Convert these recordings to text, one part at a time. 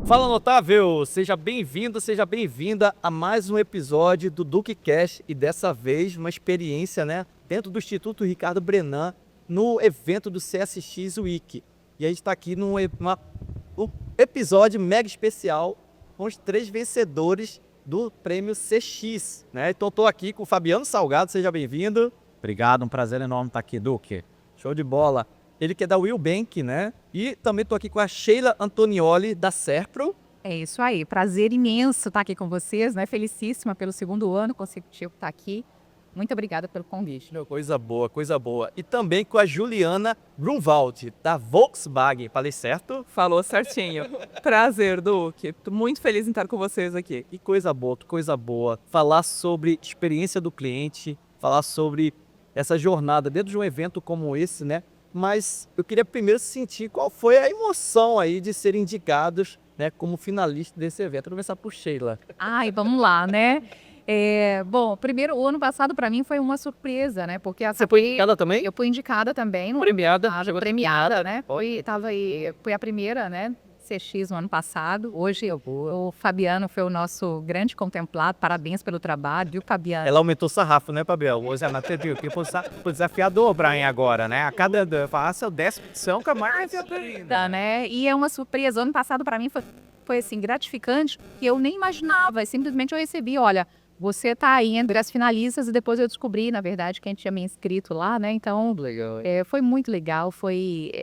Fala, notável! Seja bem-vindo, seja bem-vinda a mais um episódio do DuqueCast e dessa vez uma experiência, né, dentro do Instituto Ricardo Brenan no evento do CSX Week. E a gente está aqui um episódio mega especial com os 3 vencedores do prêmio CX, né? Então estou aqui com o Fabiano Salgado, seja bem-vindo. Obrigado, um prazer enorme estar aqui, Duque. Show de bola. Ele que é da Will Bank, né? E também estou aqui com a Sheila Antonioli, da Serpro. É isso aí, prazer imenso estar aqui com vocês, né? Felicíssima pelo 2º ano consecutivo estar aqui. Muito obrigada pelo convite. Coisa boa, coisa boa. E também com a Juliana Grunwald, da Volkswagen. Falei certo? Falou certinho. Prazer, Duque. Tô muito feliz em estar com vocês aqui. Que coisa boa, que coisa boa. Falar sobre experiência do cliente, falar sobre essa jornada dentro de um evento como esse, né? Mas eu queria primeiro sentir qual foi a emoção aí de serem indicados, né, como finalista desse evento. Vou começar por Sheila. Ai, vamos lá, né? Bom, primeiro, o ano passado para mim foi uma surpresa, né? Porque Você foi indicada também? eu fui indicada também. Premiada. Premiada, né? Fui a primeira, né? CX no ano passado. Hoje o Fabiano foi o nosso grande contemplado. Parabéns pelo trabalho, viu, Fabiano? Ela aumentou o sarrafo, né, Pabiel? Hoje ela teve que o desafiador para mim agora, né? A cada faça o 10ª edição que é mais ainda, né? E é uma surpresa. O ano passado para mim foi assim gratificante, que eu nem imaginava. Simplesmente eu recebi, olha, você tá aí entre as finalistas, e depois eu descobri, na verdade, quem tinha me inscrito lá, né? Então, legal. foi muito legal,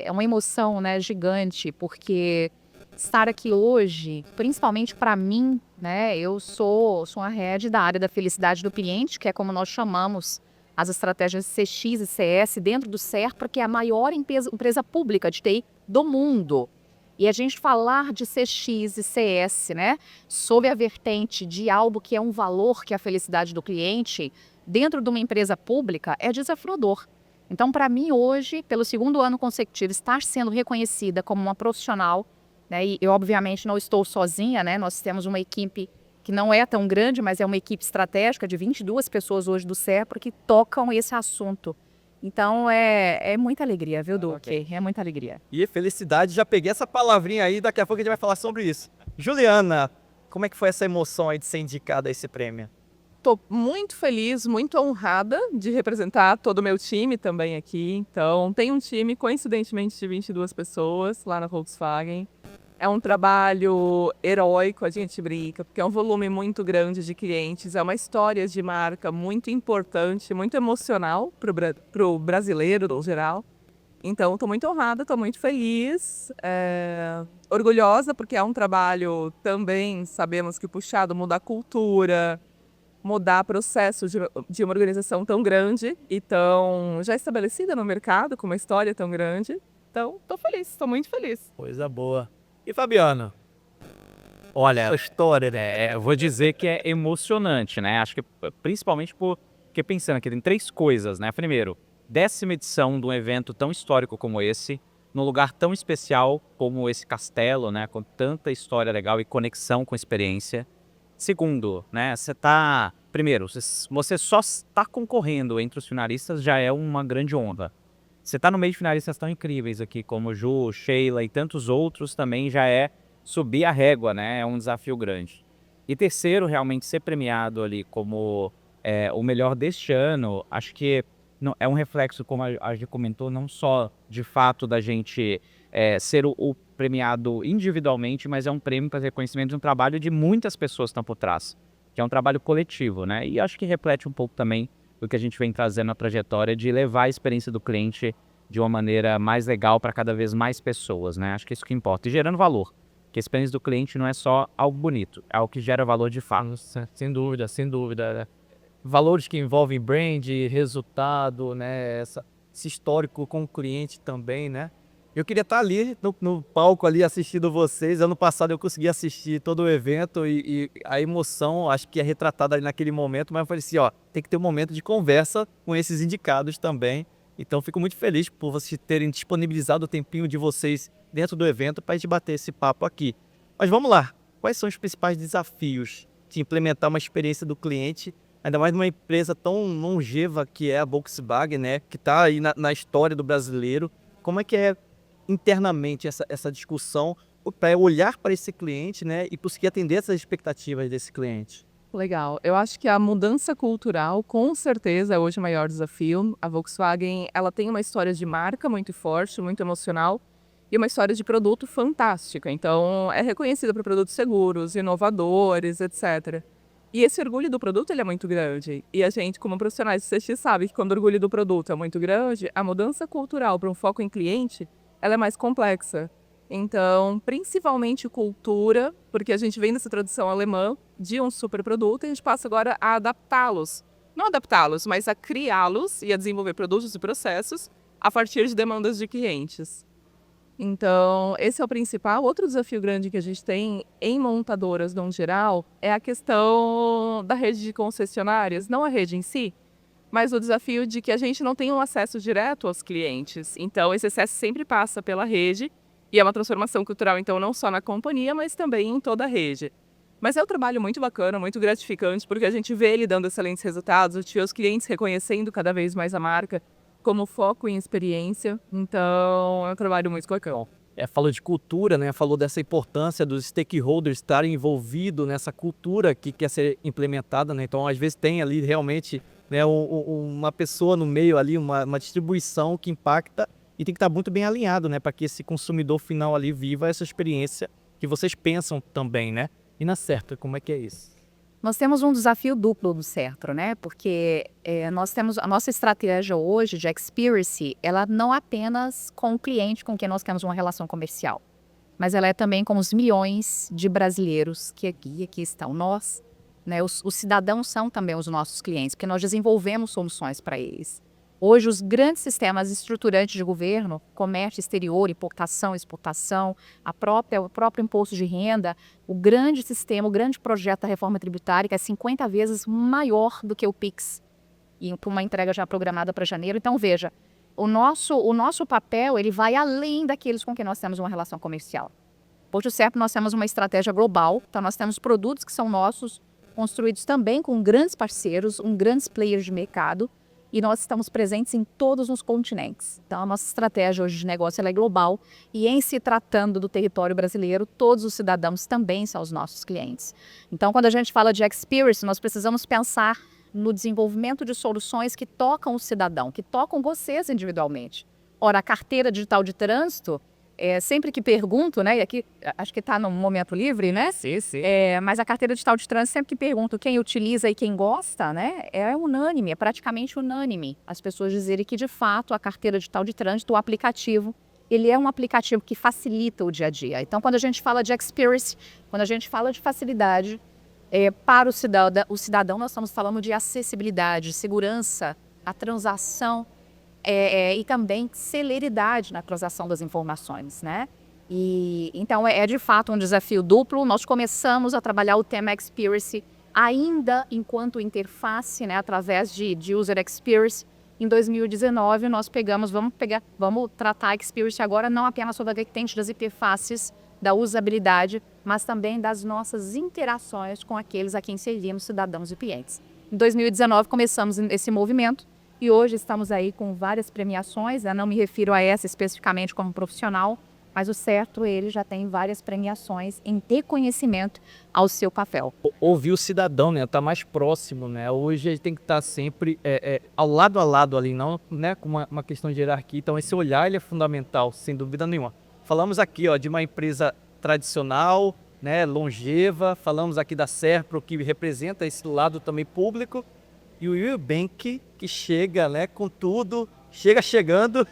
é uma emoção, né, gigante, porque estar aqui hoje, principalmente para mim, né? Eu sou a head da área da felicidade do cliente, que é como nós chamamos as estratégias CX e CS dentro do Serpro, que é a maior empresa pública de TI do mundo. E a gente falar de CX e CS, né, sob a vertente de algo que é um valor, que é a felicidade do cliente, dentro de uma empresa pública, é desafiador. Então, para mim, hoje, pelo 2º ano consecutivo, estar sendo reconhecida como uma profissional, né, e eu, obviamente, não estou sozinha, né, nós temos uma equipe que não é tão grande, mas é uma equipe estratégica de 22 pessoas hoje do Serpro que tocam esse assunto. Então, é muita alegria, viu, Duque? Okay. É muita alegria. E felicidade, já peguei essa palavrinha aí, daqui a pouco a gente vai falar sobre isso. Juliana, como é que foi essa emoção aí de ser indicada a esse prêmio? Tô muito feliz, muito honrada de representar todo o meu time também aqui. Então, tem um time, coincidentemente, de 22 pessoas lá na Volkswagen. É um trabalho heróico, a gente brinca, porque é um volume muito grande de clientes, é uma história de marca muito importante, muito emocional para o brasileiro, no geral. Então, estou muito honrada, estou muito feliz, orgulhosa, porque é um trabalho também, sabemos que puxado, mudar cultura, mudar processo de uma organização tão grande e tão já estabelecida no mercado, com uma história tão grande. Então, estou feliz, estou muito feliz. Coisa boa. E Fabiano? Olha, a história, né? Eu vou dizer que é emocionante, né? Acho que principalmente porque pensando aqui, tem 3 coisas, né? Primeiro, 10ª edição de um evento tão histórico como esse, num lugar tão especial como esse castelo, né? Com tanta história legal e conexão com experiência. Segundo, né? Primeiro, você só está concorrendo entre os finalistas já é uma grande honra. Você está no meio de finalistas tão incríveis aqui, como Ju, Sheila e tantos outros, também já é subir a régua, né? É um desafio grande. E terceiro, realmente ser premiado ali como o melhor deste ano, acho que é um reflexo, como a gente comentou, não só de fato da gente ser o premiado individualmente, mas é um prêmio para reconhecimento de um trabalho de muitas pessoas que estão por trás, que é um trabalho coletivo, né? E acho que reflete um pouco também do que a gente vem trazendo na trajetória de levar a experiência do cliente de uma maneira mais legal para cada vez mais pessoas, né? Acho que é isso que importa. E gerando valor, que a experiência do cliente não é só algo bonito, é algo que gera valor de fato. Nossa, sem dúvida, sem dúvida. Valores que envolvem brand, resultado, né? Esse histórico com o cliente também, né? Eu queria estar ali no palco ali assistindo vocês. Ano passado eu consegui assistir todo o evento e a emoção acho que é retratada ali naquele momento, mas eu falei assim, ó, tem que ter um momento de conversa com esses indicados também. Então fico muito feliz por vocês terem disponibilizado o tempinho de vocês dentro do evento para a gente bater esse papo aqui. Mas vamos lá, quais são os principais desafios de implementar uma experiência do cliente, ainda mais numa empresa tão longeva que é a Volkswagen, né, que está aí na história do brasileiro? Como é que é internamente essa discussão para olhar para esse cliente, né, e conseguir atender essas expectativas desse cliente? Legal. Eu acho que a mudança cultural, com certeza, é hoje o maior desafio. A Volkswagen, ela tem uma história de marca muito forte, muito emocional, e uma história de produto fantástica. Então, é reconhecida por produtos seguros, inovadores, etc. E esse orgulho do produto, ele é muito grande. E a gente, como profissionais de CX, sabe que quando o orgulho do produto é muito grande, a mudança cultural para um foco em cliente, ela é mais complexa. Então, principalmente cultura, porque a gente vem dessa tradição alemã de um superproduto e a gente passa agora a adaptá-los. Não adaptá-los, mas a criá-los e a desenvolver produtos e processos a partir de demandas de clientes. Então, esse é o principal. Outro desafio grande que a gente tem em montadoras, no geral, é a questão da rede de concessionárias, não a rede em si, mas o desafio de que a gente não tem um acesso direto aos clientes. Então, esse acesso sempre passa pela rede e é uma transformação cultural, então, não só na companhia, mas também em toda a rede. Mas é um trabalho muito bacana, muito gratificante, porque a gente vê ele dando excelentes resultados, a gente vê os clientes reconhecendo cada vez mais a marca como foco em experiência. Então, é um trabalho muito bacana. Falou de cultura, né? Falou dessa importância dos stakeholders estarem envolvidos nessa cultura que quer ser implementada, né? Então, às vezes tem ali realmente, né, uma pessoa no meio ali, uma distribuição que impacta e tem que estar muito bem alinhado, né? Para que esse consumidor final ali viva essa experiência que vocês pensam também, né? E na Sertro, como é que é isso? Nós temos um desafio duplo no Sertro, né? Porque nós temos a nossa estratégia hoje de experience, ela não apenas com o cliente com quem nós temos uma relação comercial, mas ela é também com os milhões de brasileiros que aqui estão. Nós, né? Os cidadãos são também os nossos clientes, porque nós desenvolvemos soluções para eles. Hoje, os grandes sistemas estruturantes de governo, comércio exterior, importação, exportação, o próprio imposto de renda, o grande sistema, o grande projeto da reforma tributária, que é 50 vezes maior do que o PIX, e com uma entrega já programada para janeiro. Então, veja, o nosso papel ele vai além daqueles com quem nós temos uma relação comercial. Hoje, o CEP, nós temos uma estratégia global, então nós temos produtos que são nossos, construídos também com grandes parceiros, grandes players de mercado, e nós estamos presentes em todos os continentes. Então, a nossa estratégia hoje de negócio ela é global e em se tratando do território brasileiro, todos os cidadãos também são os nossos clientes. Então, quando a gente fala de experience, nós precisamos pensar no desenvolvimento de soluções que tocam o cidadão, que tocam vocês individualmente. Ora, a carteira digital de trânsito, sempre que pergunto, né, e aqui acho que está no momento livre, né? Sim, sim. Mas a carteira digital de trânsito, sempre que pergunto quem utiliza e quem gosta, né, é unânime, é praticamente unânime as pessoas dizerem que, de fato, a carteira digital de trânsito, o aplicativo, ele é um aplicativo que facilita o dia a dia. Então, quando a gente fala de experience, quando a gente fala de facilidade, para o cidadão, nós estamos falando de acessibilidade, segurança, a transação, e também celeridade na transação das informações, né? E então é de fato um desafio duplo. Nós começamos a trabalhar o tema Experience ainda enquanto interface, né, através de User Experience. Em 2019 nós vamos tratar a Experience agora não apenas sobre a vertente das interfaces, da usabilidade, mas também das nossas interações com aqueles a quem servimos, cidadãos e clientes. Em 2019 começamos esse movimento. E hoje estamos aí com várias premiações, eu não me refiro a essa especificamente como profissional, mas o Sertro ele já tem várias premiações em reconhecimento ao seu papel. Ouvir o cidadão, né? Tá mais próximo, né? Hoje a gente tem que estar sempre ao lado a lado ali, não, né? Com uma questão de hierarquia. Então esse olhar ele é fundamental, sem dúvida nenhuma. Falamos aqui, ó, de uma empresa tradicional, né? Longeva. Falamos aqui da Serpro, que representa esse lado também público. E o Eurobank, que chega, né, com tudo, chegando.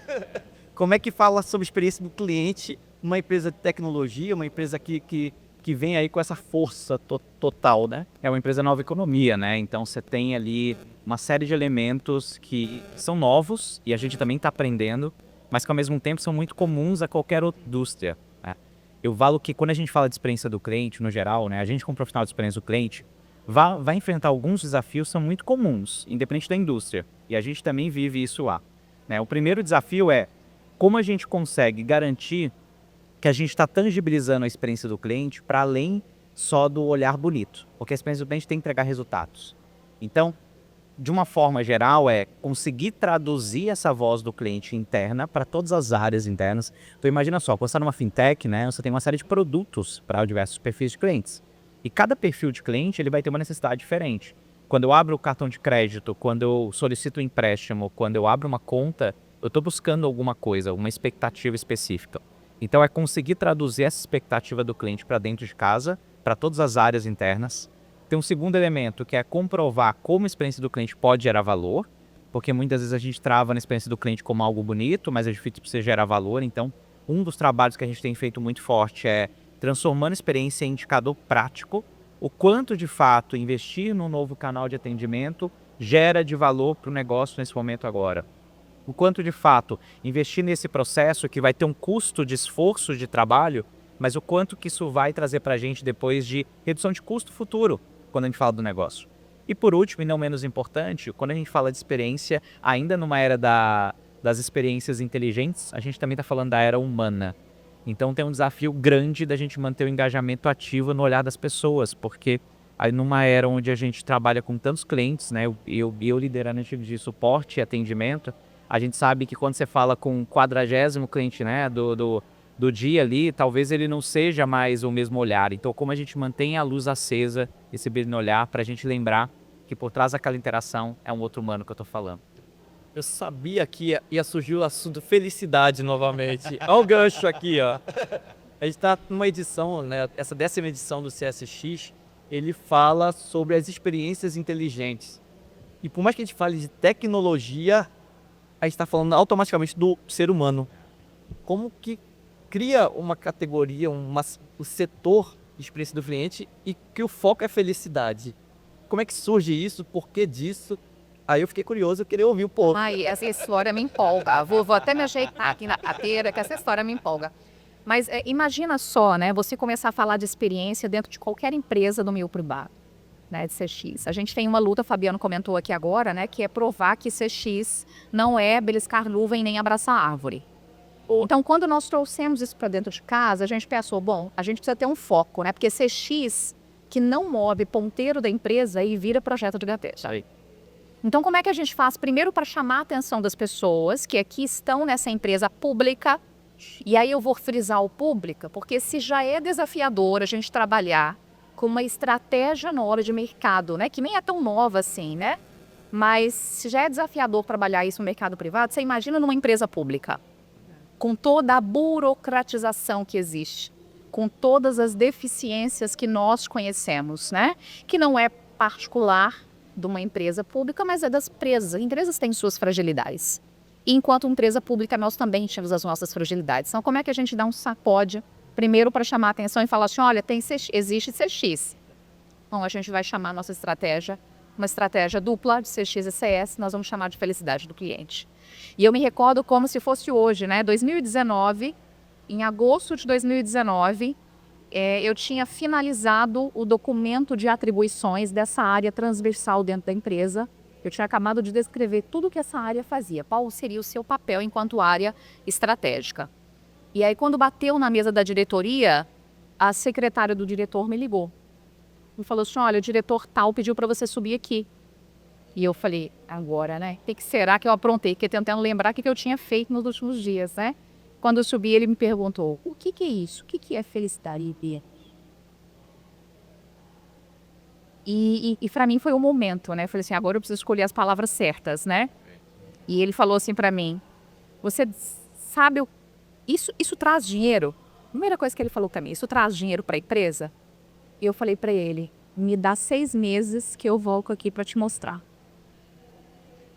Como é que fala sobre a experiência do cliente, uma empresa de tecnologia, uma empresa que vem aí com essa força total, né? É uma empresa nova economia, né? Então você tem ali uma série de elementos que são novos e a gente também está aprendendo, mas que ao mesmo tempo são muito comuns a qualquer outra indústria, né? Eu falo que quando a gente fala de experiência do cliente, no geral, né, a gente como profissional de experiência do cliente, vai enfrentar alguns desafios que são muito comuns, independente da indústria. E a gente também vive isso lá, né? O primeiro desafio é como a gente consegue garantir que a gente está tangibilizando a experiência do cliente para além só do olhar bonito. Porque a experiência do cliente tem que entregar resultados. Então, de uma forma geral, é conseguir traduzir essa voz do cliente interna para todas as áreas internas. Então imagina só, quando você está numa fintech, né, você tem uma série de produtos para diversos perfis de clientes. E cada perfil de cliente ele vai ter uma necessidade diferente. Quando eu abro o cartão de crédito, quando eu solicito um empréstimo, quando eu abro uma conta, eu estou buscando alguma coisa, uma expectativa específica. Então é conseguir traduzir essa expectativa do cliente para dentro de casa, para todas as áreas internas. Tem um segundo elemento que é comprovar como a experiência do cliente pode gerar valor, porque muitas vezes a gente trava na experiência do cliente como algo bonito, mas é difícil para você gerar valor. Então, um dos trabalhos que a gente tem feito muito forte é transformando a experiência em indicador prático, o quanto de fato investir num novo canal de atendimento gera de valor para o negócio nesse momento agora. O quanto de fato investir nesse processo que vai ter um custo de esforço de trabalho, mas o quanto que isso vai trazer para a gente depois de redução de custo futuro, quando a gente fala do negócio. E por último, e não menos importante, quando a gente fala de experiência, ainda numa era das experiências inteligentes, a gente também está falando da era humana. Então tem um desafio grande da gente manter o engajamento ativo no olhar das pessoas, porque aí numa era onde a gente trabalha com tantos clientes, né, eu liderando a time de suporte e atendimento, a gente sabe que quando você fala com o 40º cliente, né, do dia ali, talvez ele não seja mais o mesmo olhar. Então como a gente mantém a luz acesa, esse brilho no olhar, para a gente lembrar que por trás daquela interação é um outro humano que eu tô falando. Eu sabia que ia surgir o assunto felicidade novamente. Olha o gancho aqui, ó. A gente está numa edição, né? Essa 10ª edição do CSX, ele fala sobre as experiências inteligentes. E por mais que a gente fale de tecnologia, a gente está falando automaticamente do ser humano. Como que cria uma categoria, o setor de experiência do cliente e que o foco é felicidade? Como é que surge isso? Por que disso? Aí eu fiquei curioso, eu queria ouvir um pouco. Ai, essa história me empolga. Vou até me ajeitar aqui na cadeira, que essa história me empolga. Mas imagina só, né? Você começar a falar de experiência dentro de qualquer empresa do meio privado, né? De CX. A gente tem uma luta, Fabiano comentou aqui agora, né? Que é provar que CX não é beliscar nuvem nem abraçar árvore. Então, quando nós trouxemos isso para dentro de casa, a gente pensou, bom, a gente precisa ter um foco, né? Porque CX que não move ponteiro da empresa e vira projeto de gateja. Então, como é que a gente faz? Primeiro, para chamar a atenção das pessoas que aqui estão nessa empresa pública. E aí eu vou frisar o pública, porque se já é desafiador a gente trabalhar com uma estratégia nova de mercado, né? Que nem é tão nova assim, né? Mas se já é desafiador trabalhar isso no mercado privado, você imagina numa empresa pública. Com toda a burocratização que existe, com todas as deficiências que nós conhecemos, né? Que não é particular de uma empresa pública, mas é das empresas. As empresas têm suas fragilidades. E enquanto empresa pública, nós também temos as nossas fragilidades. Então, como é que a gente dá um sacode, primeiro para chamar a atenção e falar assim, olha, existe CX. Então, a gente vai chamar a nossa estratégia, uma estratégia dupla de CX e CS, nós vamos chamar de felicidade do cliente. E eu me recordo como se fosse hoje, né? 2019, em agosto de 2019, eu tinha finalizado o documento de atribuições dessa área transversal dentro da empresa. Eu tinha acabado de descrever tudo o que essa área fazia, qual seria o seu papel enquanto área estratégica. E aí, quando bateu na mesa da diretoria, a secretária do diretor me ligou. Me falou assim, olha, o diretor tal pediu para você subir aqui. E eu falei, agora, né? O que será que eu aprontei? Porque tentando lembrar o que eu tinha feito nos últimos dias, né? Quando eu subi, ele me perguntou, o que é isso? O que é felicidade? E para mim foi um momento, né? Eu falei assim, agora eu preciso escolher as palavras certas, né? E ele falou assim para mim, você sabe, isso traz dinheiro? Primeira coisa que ele falou para mim, isso traz dinheiro para a empresa? E eu falei para ele, me dá 6 meses que eu volto aqui para te mostrar.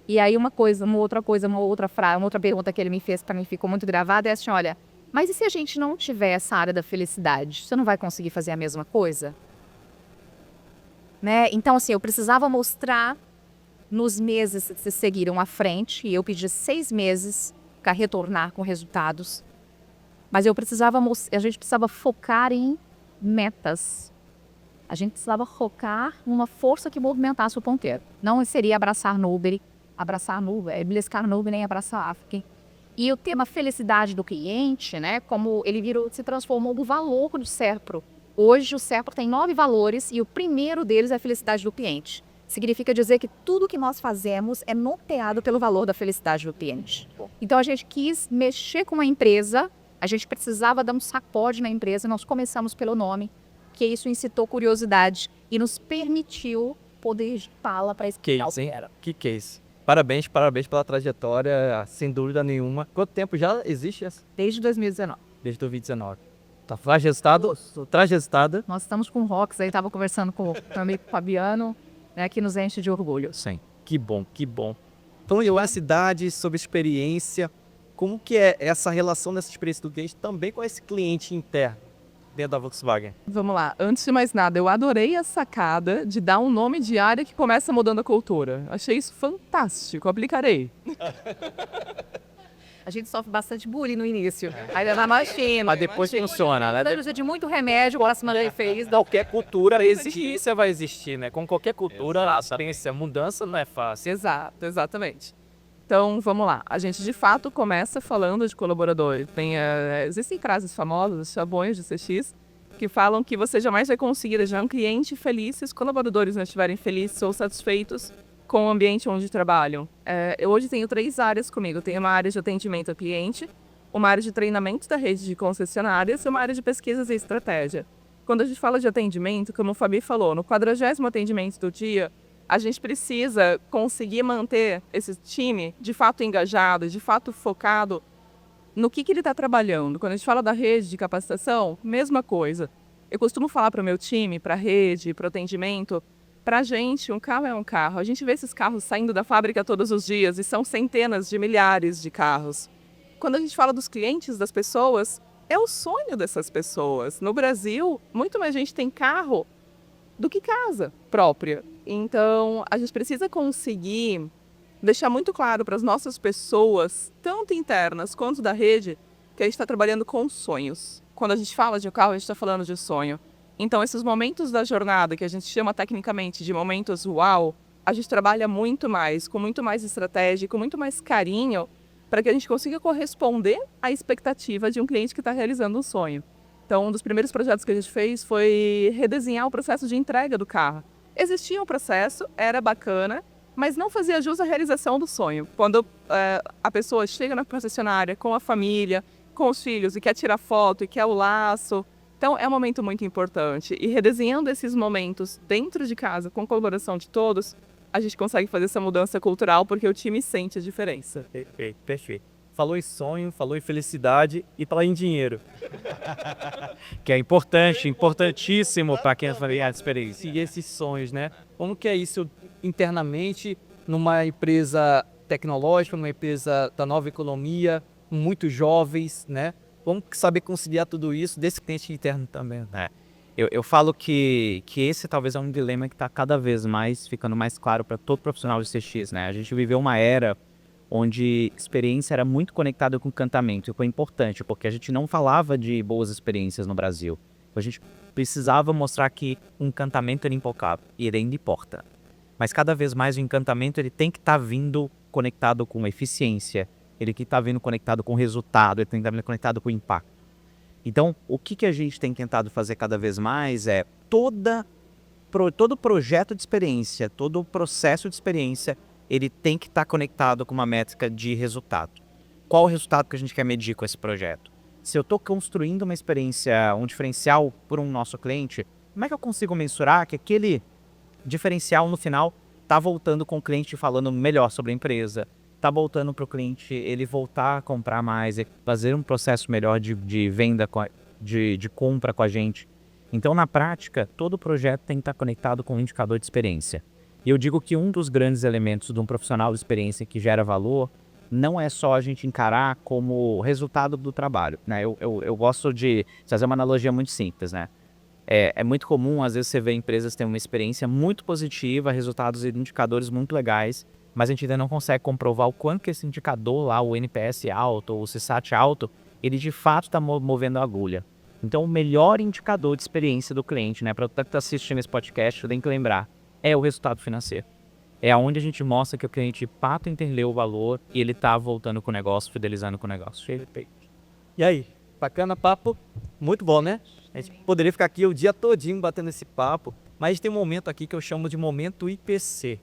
E aí uma outra pergunta que ele me fez para mim ficou muito gravada é assim, olha, mas e se a gente não tiver essa área da felicidade? Você não vai conseguir fazer a mesma coisa? Né? Então, assim, eu precisava mostrar nos meses que se seguiram à frente, e eu pedi 6 meses para retornar com resultados, mas a gente precisava focar em metas. A gente precisava focar numa força que movimentasse o ponteiro. Não seria abraçar nuvem, beliscar nuvem, nem abraçar África. E o tema felicidade do cliente, né, como ele se transformou no valor do Serpro. Hoje o Serpro tem 9 valores e o primeiro deles é a felicidade do cliente. significa dizer que tudo que nós fazemos é norteado pelo valor da felicidade do cliente. Então a gente quis mexer com a empresa, a gente precisava dar um sacode na empresa, nós começamos pelo nome, que isso incitou curiosidade e nos permitiu poder fala para esse Case, hein? Que case. Parabéns pela trajetória, sem dúvida nenhuma. Quanto tempo já existe essa? desde 2019. Desde 2019. Tá, traz resultado. Nós estamos com o Rox, aí estava conversando com o meu amigo Fabiano, né, que nos enche de orgulho. Sim. Que bom, que bom. Então, eu a cidade, sobre experiência, como que é essa relação dessa experiência do cliente também com esse cliente interno dentro da Volkswagen? Vamos lá. Antes de mais nada, eu adorei a sacada de dar um nome de área que começa mudando a cultura. Achei isso fantástico. Aplicarei. A gente sofre bastante bullying no início. Aí vai mais fino. Mas depois funciona, né? Precisa de muito remédio, igual a semana ele fez. Qualquer cultura resistência vai existir, né? Com qualquer cultura, a mudança não é fácil. Exato, exatamente. Então, vamos lá. A gente, de fato, começa falando de colaborador. Existem frases famosas, chavões de CX, que falam que você jamais vai conseguir deixar um cliente feliz se os colaboradores não estiverem felizes ou satisfeitos com o ambiente onde trabalham. Eu hoje tenho 3 áreas comigo. Eu tenho uma área de atendimento ao cliente, uma área de treinamento da rede de concessionárias e uma área de pesquisas e estratégia. Quando a gente fala de atendimento, como o Fabi falou, no 40º atendimento do dia, a gente precisa conseguir manter esse time de fato engajado, de fato focado no que ele está trabalhando. Quando a gente fala da rede de capacitação, mesma coisa. Eu costumo falar para o meu time, para a rede, para o atendimento, para a gente, um carro é um carro. A gente vê esses carros saindo da fábrica todos os dias e são centenas de milhares de carros. Quando a gente fala dos clientes, das pessoas, é o sonho dessas pessoas. No Brasil, muito mais gente tem carro do que casa própria. Então, a gente precisa conseguir deixar muito claro para as nossas pessoas, tanto internas quanto da rede, que a gente está trabalhando com sonhos. Quando a gente fala de um carro, a gente está falando de sonho. Então, esses momentos da jornada, que a gente chama tecnicamente de momentos uau, a gente trabalha muito mais, com muito mais estratégia, com muito mais carinho, para que a gente consiga corresponder à expectativa de um cliente que está realizando um sonho. Então, um dos primeiros projetos que a gente fez foi redesenhar o processo de entrega do carro. Existia um processo, era bacana, mas não fazia jus à realização do sonho. Quando a pessoa chega na concessionária com a família, com os filhos, e quer tirar foto, e quer o laço. Então, é um momento muito importante. E redesenhando esses momentos dentro de casa, com a colaboração de todos, a gente consegue fazer essa mudança cultural, porque o time sente a diferença. Perfeito, perfeito. Falou em sonho, falou em felicidade e falou em dinheiro. Que é importante, importantíssimo para quem é familiar de experiência. E esses sonhos, né? Como que é isso internamente numa empresa tecnológica, numa empresa da nova economia, muito jovens, né? Vamos saber conciliar tudo isso desse cliente interno também. Eu falo que esse talvez é um dilema que está cada vez mais ficando mais claro para todo profissional de CX, né? A gente viveu uma era onde experiência era muito conectada com encantamento. E foi importante, porque a gente não falava de boas experiências no Brasil. A gente precisava mostrar que o encantamento era impecável, e ele ainda importa. Mas cada vez mais o encantamento ele tem que estar vindo conectado com eficiência, ele que está vindo conectado com resultado, ele tem que estar vindo conectado com impacto. Então, o que a gente tem tentado fazer cada vez mais é todo projeto de experiência, todo processo de experiência, ele tem que estar conectado com uma métrica de resultado. Qual o resultado que a gente quer medir com esse projeto? Se eu estou construindo uma experiência, um diferencial para um nosso cliente, como é que eu consigo mensurar que aquele diferencial no final está voltando com o cliente falando melhor sobre a empresa, está voltando para o cliente ele voltar a comprar mais, fazer um processo melhor de venda, de compra com a gente. Então, na prática, todo projeto tem que estar conectado com um indicador de experiência. E eu digo que um dos grandes elementos de um profissional de experiência que gera valor não é só a gente encarar como resultado do trabalho, né? Eu gosto de fazer uma analogia muito simples, né? É muito comum, às vezes, você ver empresas terem uma experiência muito positiva, resultados e indicadores muito legais, mas a gente ainda não consegue comprovar o quanto que esse indicador lá, o NPS alto, o CSAT alto, ele de fato está movendo a agulha. Então, o melhor indicador de experiência do cliente, né? Para você que está assistindo esse podcast, tem que lembrar, é o resultado financeiro. É onde a gente mostra que o cliente de fato entendeu o valor e ele está voltando com o negócio, fidelizando com o negócio. E aí, bacana papo, muito bom, né? A gente poderia ficar aqui o dia todinho batendo esse papo, mas tem um momento aqui que eu chamo de momento IPC,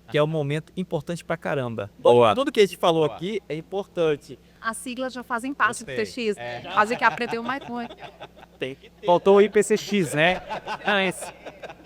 que é um momento importante pra caramba. Boa. Tudo que a gente falou aqui é importante. As siglas já fazem parte do Gostei. TX. Quase que aprendeu mais coisa. Faltou o IPCX, né? Ah, esse.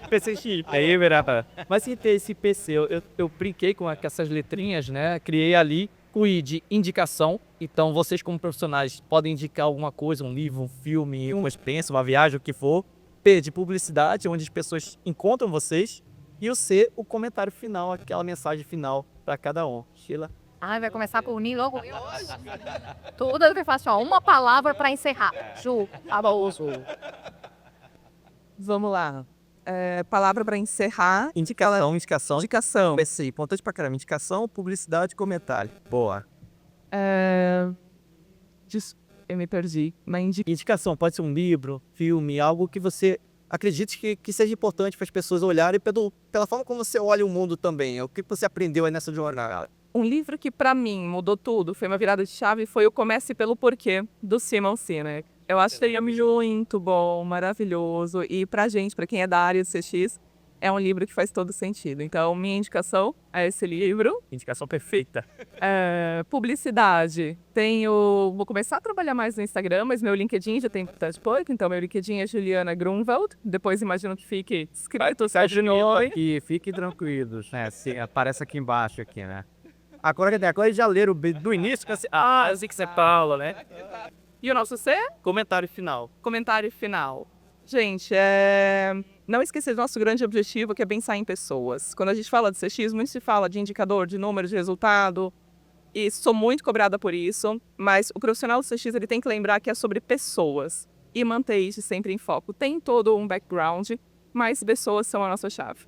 IPCX. Aí, Virata. Mas sem ter esse IPC, eu brinquei com essas letrinhas, né? Criei ali o I de indicação. Então, vocês como profissionais podem indicar alguma coisa, um livro, um filme, uma experiência, uma viagem, o que for. P de publicidade, onde as pessoas encontram vocês. E o C, o comentário final, aquela mensagem final para cada um. Sheila. Ai, vai começar por unir logo eu. Toda vez fácil, ó. Uma palavra pra encerrar. Ju, Abaúso. Vamos lá. Palavra para encerrar. Indicação, indicação. Indicação. IPC, importante pra caramba. Indicação, publicidade, comentário. Boa. Eu me perdi. Na Indicação pode ser um livro, filme, algo que você acredite que seja importante para as pessoas olharem pela forma como você olha o mundo também. É o que você aprendeu aí nessa jornada. Um livro que pra mim mudou tudo, foi uma virada de chave, foi o Comece pelo Porquê, do Simon Sinek. Eu achei muito bom, maravilhoso, e pra gente, pra quem é da área de CX, é um livro que faz todo sentido. Então, minha indicação é esse livro. Indicação perfeita. Publicidade. Vou começar a trabalhar mais no Instagram, mas meu LinkedIn já tem bastante pouco, então meu LinkedIn é Juliana Grunwald. Depois imagino que fique escrito Aqui, fiquem tranquilos, né? Aparece aqui embaixo, aqui, né? Agora já leram do início, assim que você fala, né? E o nosso C? Comentário final. Comentário final. Gente, não esquecer do nosso grande objetivo, que é pensar em pessoas. Quando a gente fala de CX, muito se fala de indicador, de número, de resultado. E sou muito cobrada por isso. Mas o profissional do CX ele tem que lembrar que é sobre pessoas. E manter isso sempre em foco. Tem todo um background, mas pessoas são a nossa chave.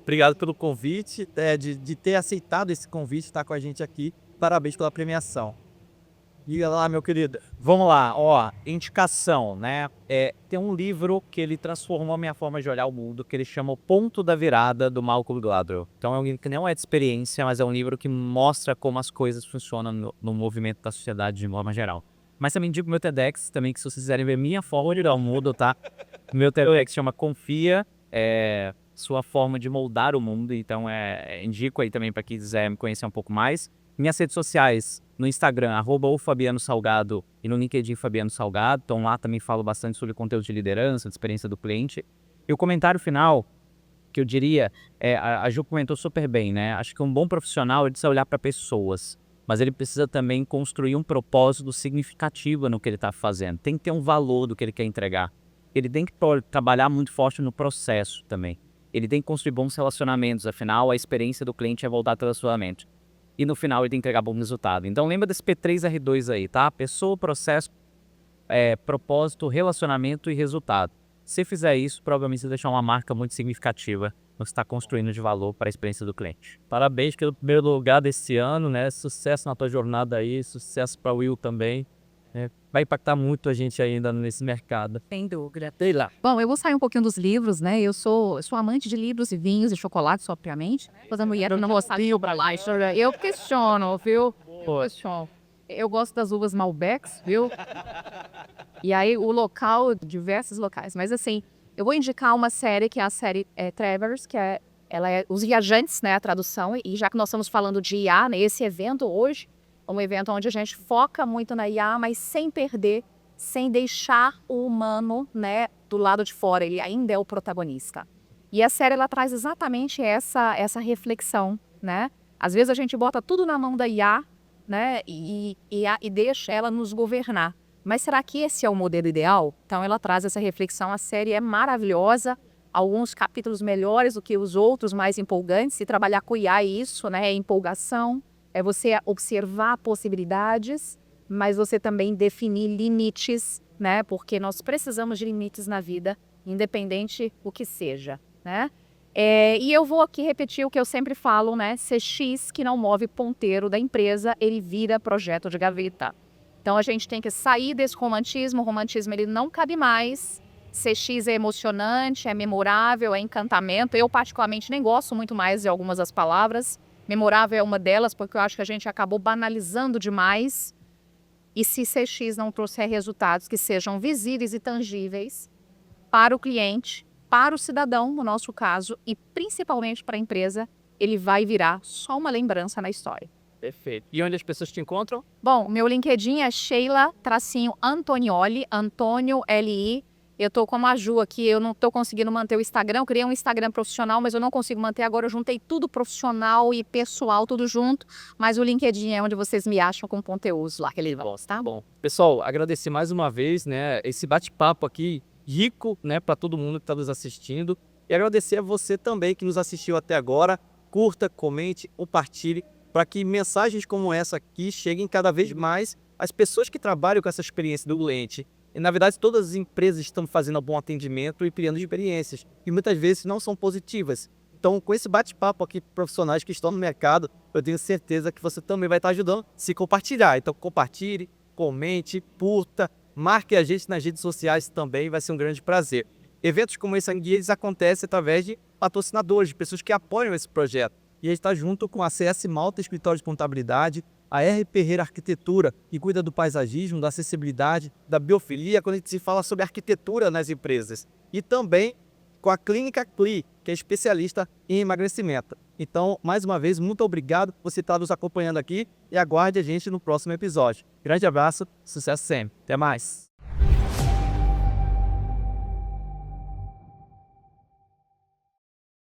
Obrigado pelo convite, de ter aceitado esse convite, estar com a gente aqui. Parabéns pela premiação. Diga lá, meu querido. Vamos lá, ó, indicação, né? Tem um livro que ele transformou a minha forma de olhar o mundo, que ele chama O Ponto da Virada, do Malcolm Gladwell. Então é um livro que não é de experiência, mas é um livro que mostra como as coisas funcionam no movimento da sociedade de forma geral. Mas também digo meu TEDx, também, que se vocês quiserem ver minha forma de olhar o mundo, tá? Meu TEDx chama Confia, sua forma de moldar o mundo, então indico aí também para quem quiser me conhecer um pouco mais. Minhas redes sociais, no Instagram, @oFabianoSalgado e no LinkedIn Fabiano Salgado. Então lá também falo bastante sobre conteúdo de liderança, de experiência do cliente. E o comentário final, que eu diria, a Ju comentou super bem, né? Acho que um bom profissional ele precisa olhar para pessoas, mas ele precisa também construir um propósito significativo no que ele está fazendo. Tem que ter um valor do que ele quer entregar. Ele tem que trabalhar muito forte no processo também. Ele tem que construir bons relacionamentos, afinal a experiência do cliente é voltada pela sua mente. E no final ele tem que entregar bom resultado. Então lembra desse P3R2 aí, tá? Pessoa, processo, propósito, relacionamento e resultado. Se fizer isso, provavelmente você vai deixar uma marca muito significativa no que está construindo de valor para a experiência do cliente. Parabéns pelo primeiro lugar desse ano, né? Sucesso na tua jornada aí, sucesso para o Will também. Vai impactar muito a gente ainda nesse mercado. Sem dúvida. Sei lá. Bom, eu vou sair um pouquinho dos livros, né? Eu sou amante de livros e vinhos e chocolates, obviamente. Mas a mulher não gosta de eu questiono, viu? Eu questiono. Eu gosto das uvas Malbecs, viu? E aí, diversos locais. Mas assim, eu vou indicar uma série, que é a série Travelers, que ela é Os Viajantes, né? A tradução. E já que nós estamos falando de IA, né? Esse evento hoje, um evento onde a gente foca muito na IA, mas sem perder, sem deixar o humano, né, do lado de fora. Ele ainda é o protagonista. E a série, ela traz exatamente essa reflexão, né? Às vezes a gente bota tudo na mão da IA, né, e deixa ela nos governar. Mas será que esse é o modelo ideal? Então ela traz essa reflexão. A série é maravilhosa. Alguns capítulos melhores do que os outros, mais empolgantes. E trabalhar com IA é isso, né? É empolgação. É você observar possibilidades, mas você também definir limites, né? Porque nós precisamos de limites na vida, independente o que seja, né? E eu vou aqui repetir o que eu sempre falo, né? CX que não move ponteiro da empresa, ele vira projeto de gaveta. Então a gente tem que sair desse romantismo. O romantismo ele não cabe mais. CX é emocionante, é memorável, é encantamento. Eu particularmente nem gosto muito mais de algumas das palavras. Memorável é uma delas, porque eu acho que a gente acabou banalizando demais. E se CX não trouxer resultados que sejam visíveis e tangíveis para o cliente, para o cidadão, no nosso caso, e principalmente para a empresa, ele vai virar só uma lembrança na história. Perfeito. E onde as pessoas te encontram? Bom, meu LinkedIn é Sheila-Antonioli, Antônio L-I. Eu tô como a Ju aqui, eu não tô conseguindo manter o Instagram. Eu criei um Instagram profissional, mas eu não consigo manter agora. Eu juntei tudo profissional e pessoal, tudo junto. Mas o LinkedIn é onde vocês me acham com conteúdos lá, aquele negócio, tá? Bom, pessoal, agradecer mais uma vez, né, esse bate-papo aqui rico, né, para todo mundo que está nos assistindo. E agradecer a você também que nos assistiu até agora. Curta, comente, compartilhe, para que mensagens como essa aqui cheguem cada vez mais às pessoas que trabalham com essa experiência do cliente. E, na verdade, todas as empresas estão fazendo um bom atendimento e criando experiências, que muitas vezes não são positivas. Então, com esse bate-papo aqui, profissionais que estão no mercado, eu tenho certeza que você também vai estar ajudando se compartilhar. Então, compartilhe, comente, curta, marque a gente nas redes sociais também, vai ser um grande prazer. Eventos como esse aqui, eles acontecem através de patrocinadores, de pessoas que apoiam esse projeto. E a gente está junto com a CS Malta Escritório de Contabilidade, a R. Ferreira Arquitetura, que cuida do paisagismo, da acessibilidade, da biofilia, quando a gente se fala sobre arquitetura nas empresas. E também com a Clínica CLI, que é especialista em emagrecimento. Então, mais uma vez, muito obrigado por você estar nos acompanhando aqui e aguarde a gente no próximo episódio. Grande abraço, sucesso sempre. Até mais!